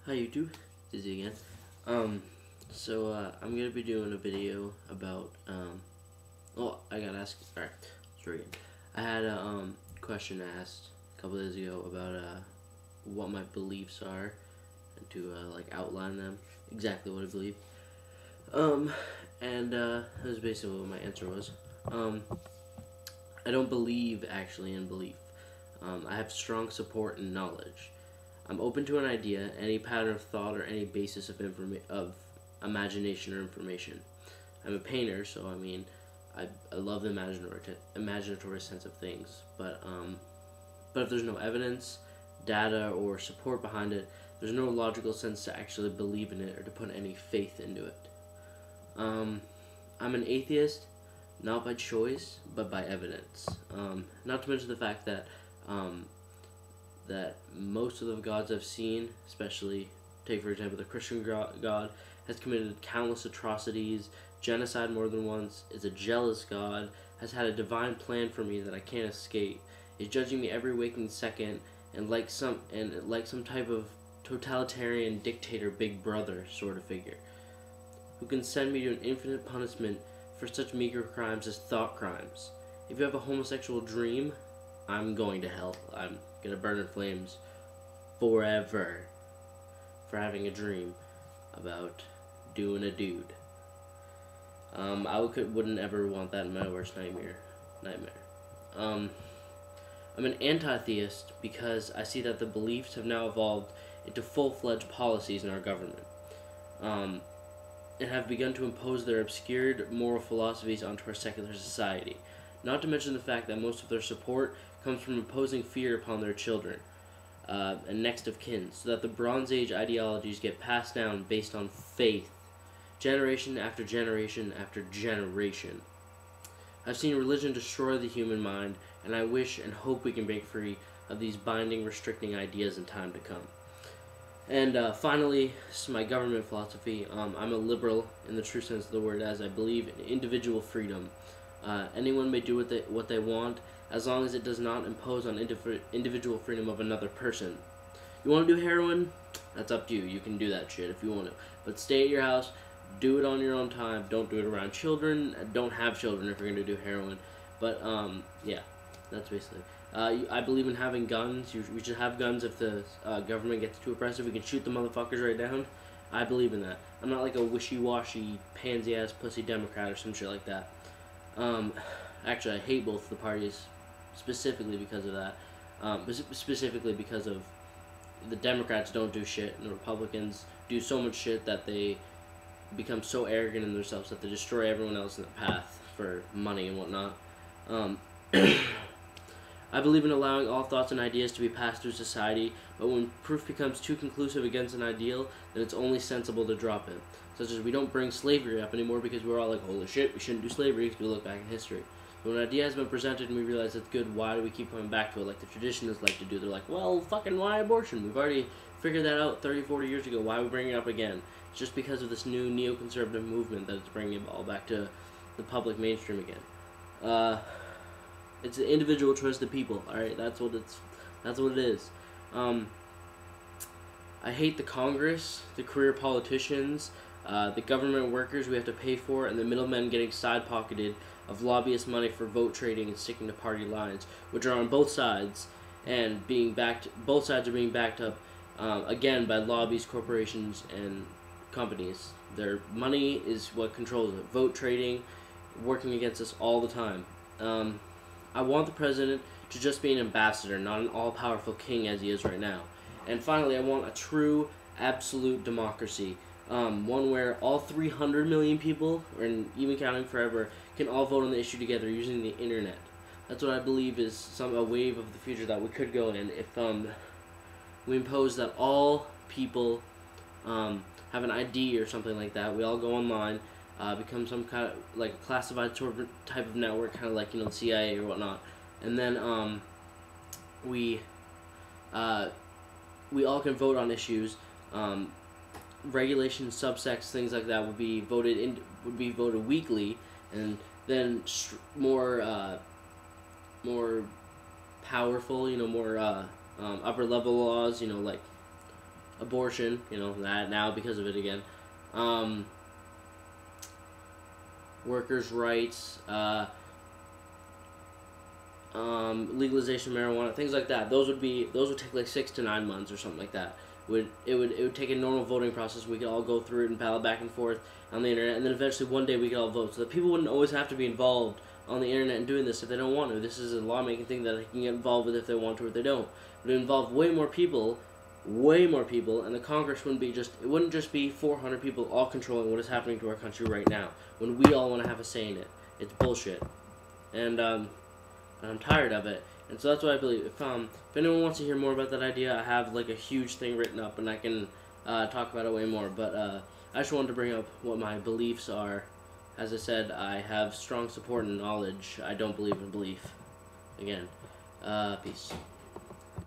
Hi YouTube, Dizzy again. I'm gonna be doing a video about I got asked. Alright, sorry again. I had a question asked a couple days ago about what my beliefs are and to like outline them, exactly what I believe. That was basically what my answer was. I don't believe actually in belief. I have strong support and knowledge. I'm open to an idea, any pattern of thought, or any basis of imagination or information. I'm a painter, so I love the imaginatory sense of things. But if there's no evidence, data, or support behind it, there's no logical sense to actually believe in it or to put any faith into it. I'm an atheist, not by choice, but by evidence. Not to mention the fact that most of the gods I've seen, especially, take for example the Christian God, has committed countless atrocities, genocide more than once, is a jealous God, has had a divine plan for me that I can't escape, is judging me every waking second, and like some type of totalitarian dictator big brother sort of figure, who can send me to an infinite punishment for such meager crimes as thought crimes. If you have a homosexual dream, I'm going to hell. I'm gonna burn in flames forever for having a dream about doing a dude. Wouldn't ever want that in my worst nightmare. I'm an anti-theist because I see that the beliefs have now evolved into full-fledged policies in our government, and have begun to impose their obscured moral philosophies onto our secular society. Not to mention the fact that most of their support comes from imposing fear upon their children and next of kin, so that the Bronze Age ideologies get passed down based on faith, generation after generation after generation. I've seen religion destroy the human mind, and I wish and hope we can break free of these binding, restricting ideas in time to come. And finally, this is my government philosophy. I'm a liberal in the true sense of the word, as I believe in individual freedom. Anyone may do what they want, as long as it does not impose on individual freedom of another person. You want to do heroin? That's up to you. You can do that shit if you want to. But stay at your house. Do it on your own time. Don't do it around children. Don't have children if you're going to do heroin. But, yeah, that's basically. I believe in having guns. We should have guns if the government gets too oppressive. We can shoot the motherfuckers right down. I believe in that. I'm not like a wishy-washy, pansy-ass pussy Democrat or some shit like that. Actually, I hate both the parties, specifically because of that. Specifically because of the Democrats don't do shit, and the Republicans do so much shit that they become so arrogant in themselves that they destroy everyone else in the path for money and whatnot. I believe in allowing all thoughts and ideas to be passed through society, but when proof becomes too conclusive against an ideal, then it's only sensible to drop it. Such as we don't bring slavery up anymore because we're all like, holy shit, we shouldn't do slavery because we look back in history. But when an idea has been presented and we realize it's good, why do we keep coming back to it like the traditionalists like to do? They're like, well, fucking why abortion? We've already figured that out 30, 40 years ago. Why are we bringing it up again? It's just because of this new neoconservative movement that it's bringing it all back to the public mainstream again. It's an individual choice of the people. All right, that's what it is. I hate the Congress, the career politicians, the government workers we have to pay for, and the middlemen getting side-pocketed of lobbyist money for vote trading and sticking to party lines, which are on both sides, and both sides are being backed up again by lobbies, corporations, and companies. Their money is what controls it. Vote trading, working against us all the time. I want the president to just be an ambassador, not an all-powerful king as he is right now. And finally, I want a true, absolute democracy. One where all 300 million people, and even counting forever, can all vote on the issue together using the internet. That's what I believe is a wave of the future that we could go in if we impose that all people have an ID or something like that. We all go online, become some kind of like a classified sort of type of network, kind of like the CIA or whatnot, and then we all can vote on issues. Regulations, subsects, things like that would be voted weekly, and then more powerful, more upper level laws, like abortion, you know, that now because of it again. Workers' rights, legalization of marijuana, things like that. Those would take like 6 to 9 months or something like that. It would take a normal voting process. We could all go through it and ballot back and forth on the internet, and then eventually one day we could all vote. So that people wouldn't always have to be involved on the internet and doing this if they don't want to. This is a lawmaking thing that they can get involved with if they want to or they don't. It would involve way more people, and the Congress wouldn't just be 400 people all controlling what is happening to our country right now, when we all want to have a say in it. It's bullshit. And I'm tired of it. And so that's what I believe. If anyone wants to hear more about that idea, I have like a huge thing written up, and I can talk about it way more. But I just wanted to bring up what my beliefs are. As I said, I have strong support and knowledge. I don't believe in belief. Again, peace.